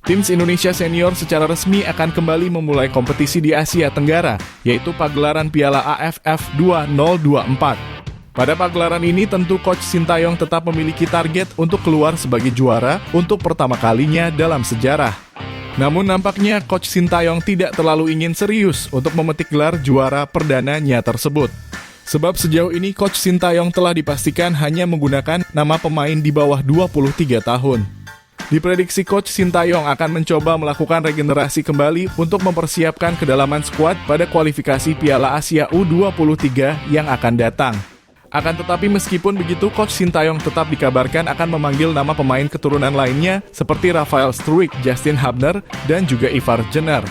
Timnas Indonesia Senior secara resmi akan kembali memulai kompetisi di Asia Tenggara, yaitu pagelaran Piala AFF 2024. Pada pagelaran ini tentu Coach Sintayong tetap memiliki target untuk keluar sebagai juara untuk pertama kalinya dalam sejarah. Namun nampaknya Coach Sintayong tidak terlalu ingin serius untuk memetik gelar juara perdananya tersebut. Sebab sejauh ini Coach Sintayong telah dipastikan hanya menggunakan nama pemain di bawah 23 tahun. Diprediksi Coach Sintayong akan mencoba melakukan regenerasi kembali untuk mempersiapkan kedalaman skuad pada kualifikasi Piala Asia U23 yang akan datang. Akan tetapi meskipun begitu, Coach Sintayong tetap dikabarkan akan memanggil nama pemain keturunan lainnya seperti Rafael Struijk, Justin Hubner, dan juga Ivar Jenner.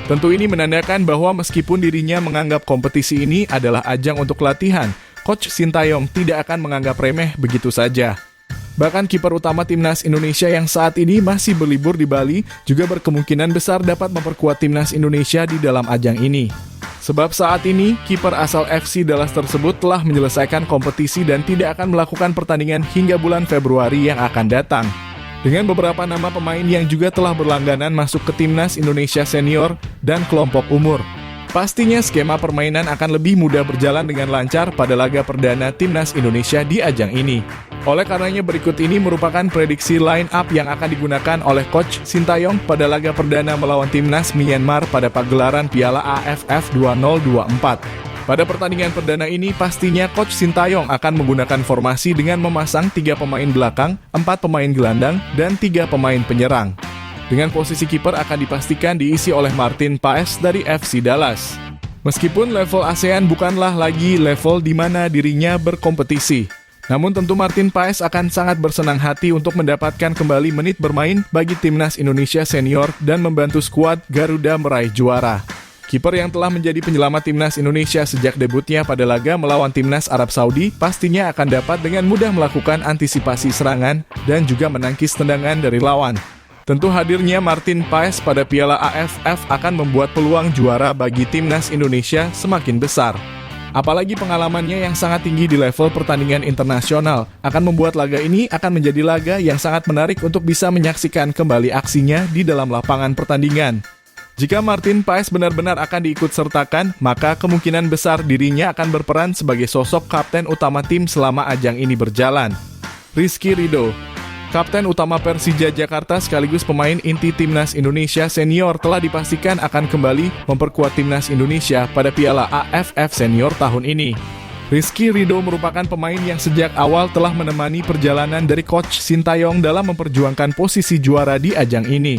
Tentu ini menandakan bahwa meskipun dirinya menganggap kompetisi ini adalah ajang untuk latihan, Coach Sintayong tidak akan menganggap remeh begitu saja. Bahkan kiper utama Timnas Indonesia yang saat ini masih berlibur di Bali juga berkemungkinan besar dapat memperkuat Timnas Indonesia di dalam ajang ini. Sebab saat ini, kiper asal FC Dallas tersebut telah menyelesaikan kompetisi dan tidak akan melakukan pertandingan hingga bulan Februari yang akan datang. Dengan beberapa nama pemain yang juga telah berlangganan masuk ke Timnas Indonesia Senior dan kelompok umur. Pastinya skema permainan akan lebih mudah berjalan dengan lancar pada laga perdana Timnas Indonesia di ajang ini. Oleh karenanya berikut ini merupakan prediksi line up yang akan digunakan oleh Coach Sintayong pada laga perdana melawan Timnas Myanmar pada pagelaran Piala AFF 2024. Pada pertandingan perdana ini pastinya Coach Sintayong akan menggunakan formasi dengan memasang 3 pemain belakang, 4 pemain gelandang, dan 3 pemain penyerang. Dengan posisi kiper akan dipastikan diisi oleh Martin Paes dari FC Dallas. Meskipun level ASEAN bukanlah lagi level di mana dirinya berkompetisi, namun tentu Martin Paes akan sangat bersenang hati untuk mendapatkan kembali menit bermain bagi Timnas Indonesia Senior dan membantu skuad Garuda meraih juara. Kiper yang telah menjadi penyelamat Timnas Indonesia sejak debutnya pada laga melawan Timnas Arab Saudi pastinya akan dapat dengan mudah melakukan antisipasi serangan dan juga menangkis tendangan dari lawan. Tentu hadirnya Martin Paes pada Piala AFF akan membuat peluang juara bagi Timnas Indonesia semakin besar. Apalagi pengalamannya yang sangat tinggi di level pertandingan internasional akan membuat laga ini akan menjadi laga yang sangat menarik untuk bisa menyaksikan kembali aksinya di dalam lapangan pertandingan. Jika Martin Paes benar-benar akan diikut sertakan, maka kemungkinan besar dirinya akan berperan sebagai sosok kapten utama tim selama ajang ini berjalan. Rizky Ridho, kapten utama Persija Jakarta sekaligus pemain inti Timnas Indonesia Senior telah dipastikan akan kembali memperkuat Timnas Indonesia pada Piala AFF Senior tahun ini. Rizky Ridho merupakan pemain yang sejak awal telah menemani perjalanan dari Coach Sintayong dalam memperjuangkan posisi juara di ajang ini.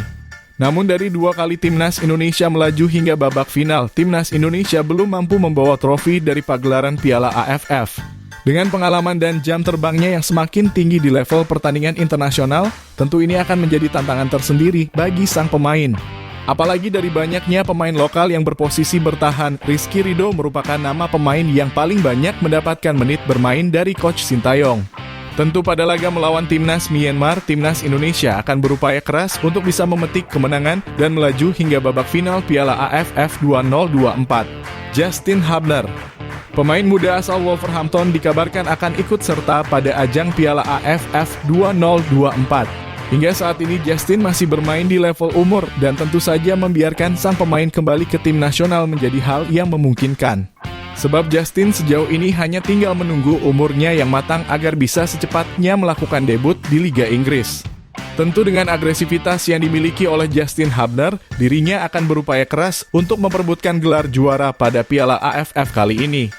Namun dari 2 kali Timnas Indonesia melaju hingga babak final, Timnas Indonesia belum mampu membawa trofi dari pagelaran Piala AFF. Dengan pengalaman dan jam terbangnya yang semakin tinggi di level pertandingan internasional, tentu ini akan menjadi tantangan tersendiri bagi sang pemain. Apalagi dari banyaknya pemain lokal yang berposisi bertahan, Rizky Ridho merupakan nama pemain yang paling banyak mendapatkan menit bermain dari Coach Sintayong. Tentu pada laga melawan Timnas Myanmar, Timnas Indonesia akan berupaya keras untuk bisa memetik kemenangan dan melaju hingga babak final Piala AFF 2024. Justin Hubner, pemain muda asal Wolverhampton, dikabarkan akan ikut serta pada ajang Piala AFF 2024. Hingga saat ini Justin masih bermain di level umur dan tentu saja membiarkan sang pemain kembali ke tim nasional menjadi hal yang memungkinkan. Sebab Justin sejauh ini hanya tinggal menunggu umurnya yang matang agar bisa secepatnya melakukan debut di Liga Inggris. Tentu dengan agresivitas yang dimiliki oleh Justin Hubner, dirinya akan berupaya keras untuk memperebutkan gelar juara pada Piala AFF kali ini.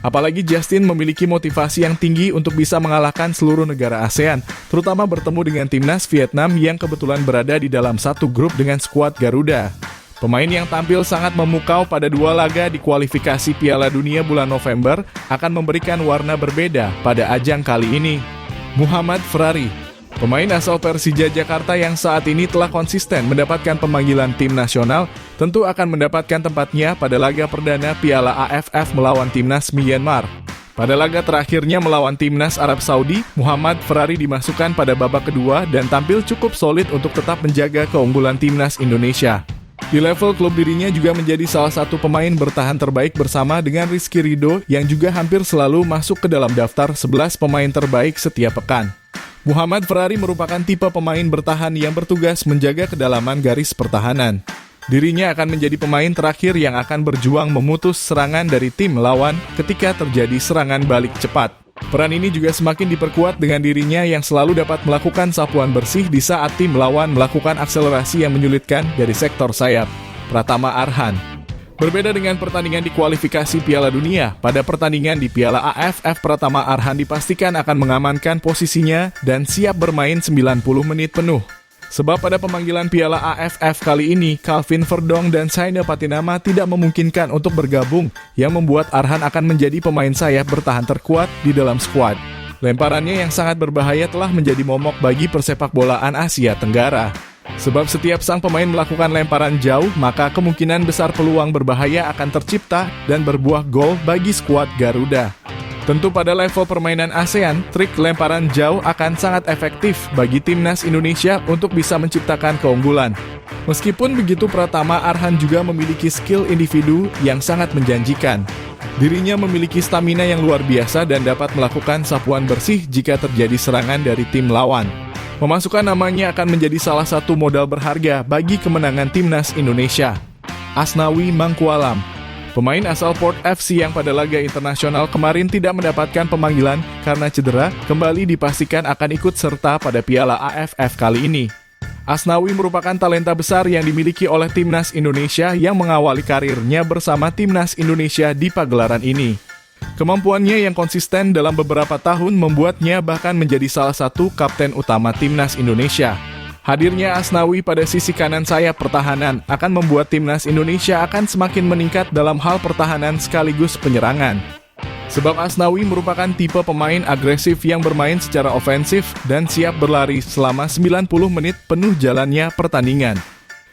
Apalagi Justin memiliki motivasi yang tinggi untuk bisa mengalahkan seluruh negara ASEAN, terutama bertemu dengan Timnas Vietnam yang kebetulan berada di dalam satu grup dengan skuad Garuda. Pemain yang tampil sangat memukau pada 2 laga di kualifikasi Piala Dunia bulan November akan memberikan warna berbeda pada ajang kali ini. Muhammad Ferrari, pemain asal Persija Jakarta yang saat ini telah konsisten mendapatkan pemanggilan tim nasional, tentu akan mendapatkan tempatnya pada laga perdana Piala AFF melawan Timnas Myanmar. Pada laga terakhirnya melawan Timnas Arab Saudi, Muhammad Ferrari dimasukkan pada babak kedua dan tampil cukup solid untuk tetap menjaga keunggulan Timnas Indonesia. Di level klub dirinya juga menjadi salah satu pemain bertahan terbaik bersama dengan Rizky Ridho yang juga hampir selalu masuk ke dalam daftar 11 pemain terbaik setiap pekan. Muhammad Ferrari merupakan tipe pemain bertahan yang bertugas menjaga kedalaman garis pertahanan. Dirinya akan menjadi pemain terakhir yang akan berjuang memutus serangan dari tim lawan ketika terjadi serangan balik cepat. Peran ini juga semakin diperkuat dengan dirinya yang selalu dapat melakukan sapuan bersih di saat tim lawan melakukan akselerasi yang menyulitkan dari sektor sayap. Pratama Arhan. Berbeda dengan pertandingan di kualifikasi Piala Dunia, pada pertandingan di Piala AFF Pratama Arhan dipastikan akan mengamankan posisinya dan siap bermain 90 menit penuh. Sebab pada pemanggilan Piala AFF kali ini, Calvin Verdong dan Saina Patinama tidak memungkinkan untuk bergabung, yang membuat Arhan akan menjadi pemain sayap bertahan terkuat di dalam skuad. Lemparannya yang sangat berbahaya telah menjadi momok bagi persepakbolaan Asia Tenggara. Sebab setiap sang pemain melakukan lemparan jauh, maka kemungkinan besar peluang berbahaya akan tercipta dan berbuah gol bagi skuad Garuda. Tentu pada level permainan ASEAN, trik lemparan jauh akan sangat efektif bagi timnas Indonesia untuk bisa menciptakan keunggulan. Meskipun begitu, Pratama Arhan juga memiliki skill individu yang sangat menjanjikan. Dirinya memiliki stamina yang luar biasa dan dapat melakukan sapuan bersih jika terjadi serangan dari tim lawan. Memasukkan namanya akan menjadi salah satu modal berharga bagi kemenangan timnas Indonesia. Asnawi Mangkualam. Pemain asal Port FC yang pada laga internasional kemarin tidak mendapatkan pemanggilan karena cedera, kembali dipastikan akan ikut serta pada Piala AFF kali ini. Asnawi merupakan talenta besar yang dimiliki oleh timnas Indonesia yang mengawali karirnya bersama timnas Indonesia di pagelaran ini. Kemampuannya yang konsisten dalam beberapa tahun membuatnya bahkan menjadi salah satu kapten utama timnas Indonesia. Hadirnya Asnawi pada sisi kanan sayap pertahanan akan membuat timnas Indonesia akan semakin meningkat dalam hal pertahanan sekaligus penyerangan. Sebab Asnawi merupakan tipe pemain agresif yang bermain secara ofensif dan siap berlari selama 90 menit penuh jalannya pertandingan.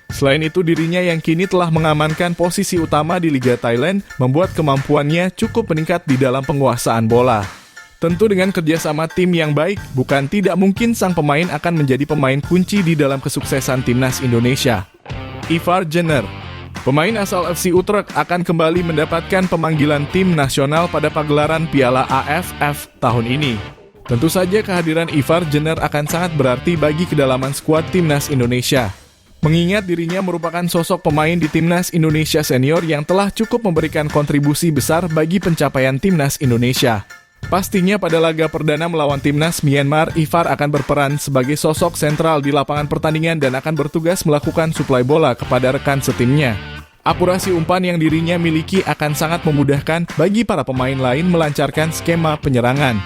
Selain itu, dirinya yang kini telah mengamankan posisi utama di Liga Thailand membuat kemampuannya cukup meningkat di dalam penguasaan bola. Tentu dengan kerjasama tim yang baik, bukan tidak mungkin sang pemain akan menjadi pemain kunci di dalam kesuksesan timnas Indonesia. Ivar Jenner. Pemain asal FC Utrecht akan kembali mendapatkan pemanggilan tim nasional pada pagelaran Piala AFF tahun ini. Tentu saja kehadiran Ivar Jenner akan sangat berarti bagi kedalaman skuad timnas Indonesia. Mengingat dirinya merupakan sosok pemain di timnas Indonesia senior yang telah cukup memberikan kontribusi besar bagi pencapaian timnas Indonesia. Pastinya pada laga perdana melawan timnas Myanmar, Ivar akan berperan sebagai sosok sentral di lapangan pertandingan dan akan bertugas melakukan suplai bola kepada rekan setimnya. Akurasi umpan yang dirinya miliki akan sangat memudahkan bagi para pemain lain melancarkan skema penyerangan.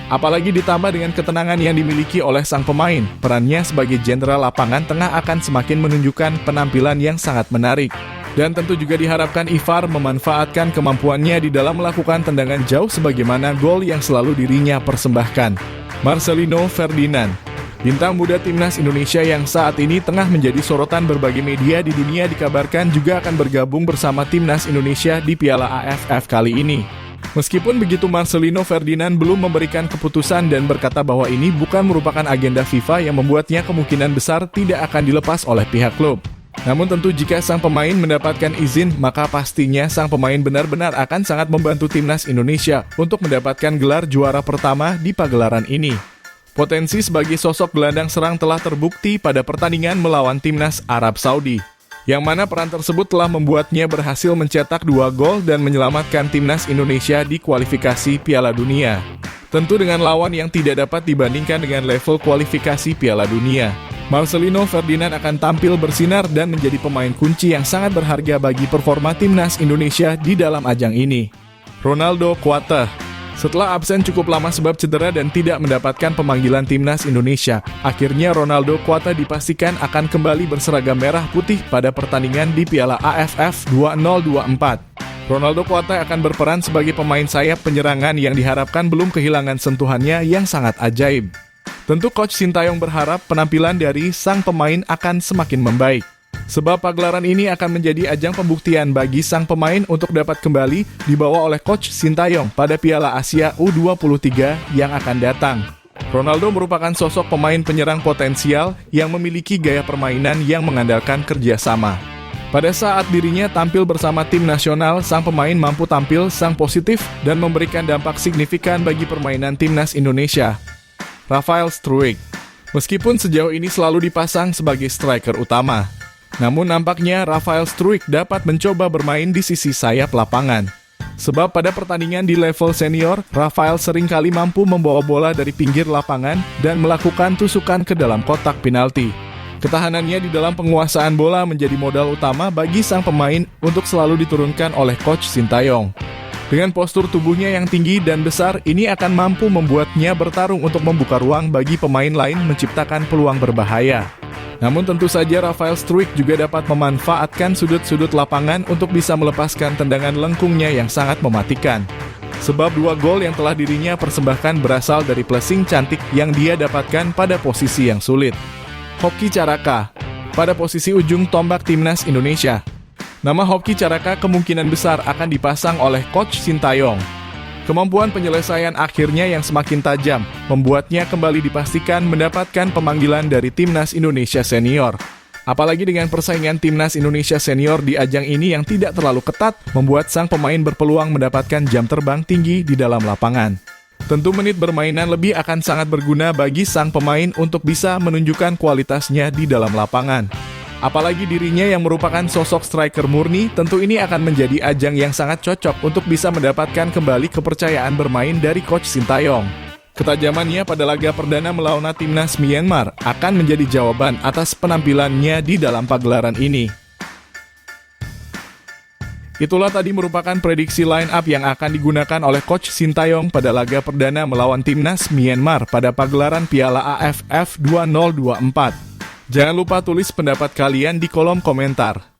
Apalagi ditambah dengan ketenangan yang dimiliki oleh sang pemain, perannya sebagai jenderal lapangan tengah akan semakin menunjukkan penampilan yang sangat menarik. Dan tentu juga diharapkan Ivar memanfaatkan kemampuannya di dalam melakukan tendangan jauh sebagaimana gol yang selalu dirinya persembahkan. Marcelino Ferdinand. Bintang muda timnas Indonesia yang saat ini tengah menjadi sorotan berbagai media di dunia dikabarkan juga akan bergabung bersama timnas Indonesia di Piala AFF kali ini. Meskipun begitu, Marcelino Ferdinand belum memberikan keputusan dan berkata bahwa ini bukan merupakan agenda FIFA yang membuatnya kemungkinan besar tidak akan dilepas oleh pihak klub. Namun tentu jika sang pemain mendapatkan izin, maka pastinya sang pemain benar-benar akan sangat membantu timnas Indonesia untuk mendapatkan gelar juara pertama di pagelaran ini. Potensi sebagai sosok gelandang serang telah terbukti pada pertandingan melawan timnas Arab Saudi, yang mana peran tersebut telah membuatnya berhasil mencetak 2 gol dan menyelamatkan timnas Indonesia di kualifikasi Piala Dunia. Tentu dengan lawan yang tidak dapat dibandingkan dengan level kualifikasi Piala Dunia. Marcelino Ferdinand akan tampil bersinar dan menjadi pemain kunci yang sangat berharga bagi performa timnas Indonesia di dalam ajang ini. Ronaldo Kuateh. Setelah absen cukup lama sebab cedera dan tidak mendapatkan pemanggilan timnas Indonesia, akhirnya Ronaldo Kuateh dipastikan akan kembali berseragam merah putih pada pertandingan di Piala AFF 2024. Ronaldo Kuateh akan berperan sebagai pemain sayap penyerangan yang diharapkan belum kehilangan sentuhannya yang sangat ajaib. Tentu Coach Sintayong berharap penampilan dari sang pemain akan semakin membaik. Sebab pagelaran ini akan menjadi ajang pembuktian bagi sang pemain untuk dapat kembali dibawa oleh Coach Sintayong pada Piala Asia U23 yang akan datang. Ronaldo merupakan sosok pemain penyerang potensial yang memiliki gaya permainan yang mengandalkan kerjasama. Pada saat dirinya tampil bersama tim nasional, sang pemain mampu tampil sang positif dan memberikan dampak signifikan bagi permainan timnas Indonesia. Rafael Struijk. Meskipun sejauh ini selalu dipasang sebagai striker utama, namun nampaknya Rafael Struijk dapat mencoba bermain di sisi sayap lapangan. Sebab pada pertandingan di level senior, Rafael seringkali mampu membawa bola dari pinggir lapangan dan melakukan tusukan ke dalam kotak penalti. Ketahanannya di dalam penguasaan bola menjadi modal utama bagi sang pemain untuk selalu diturunkan oleh Coach Sintayong. Dengan postur tubuhnya yang tinggi dan besar, ini akan mampu membuatnya bertarung untuk membuka ruang bagi pemain lain menciptakan peluang berbahaya. Namun tentu saja Rafael Struijk juga dapat memanfaatkan sudut-sudut lapangan untuk bisa melepaskan tendangan lengkungnya yang sangat mematikan. Sebab 2 gol yang telah dirinya persembahkan berasal dari pressing cantik yang dia dapatkan pada posisi yang sulit. Hoki Caraka pada posisi ujung tombak timnas Indonesia. Nama Hoki Caraka kemungkinan besar akan dipasang oleh Coach Sintayong. Kemampuan penyelesaian akhirnya yang semakin tajam membuatnya kembali dipastikan mendapatkan pemanggilan dari Timnas Indonesia Senior. Apalagi dengan persaingan Timnas Indonesia Senior di ajang ini yang tidak terlalu ketat, membuat sang pemain berpeluang mendapatkan jam terbang tinggi di dalam lapangan. Tentu menit bermainan lebih akan sangat berguna bagi sang pemain untuk bisa menunjukkan kualitasnya di dalam lapangan. Apalagi dirinya yang merupakan sosok striker murni, tentu ini akan menjadi ajang yang sangat cocok untuk bisa mendapatkan kembali kepercayaan bermain dari Coach Sintayong. Ketajamannya pada laga perdana melawan timnas Myanmar akan menjadi jawaban atas penampilannya di dalam pagelaran ini. Itulah tadi merupakan prediksi line up yang akan digunakan oleh Coach Sintayong pada laga perdana melawan timnas Myanmar pada pagelaran Piala AFF 2024. Jangan lupa tulis pendapat kalian di kolom komentar.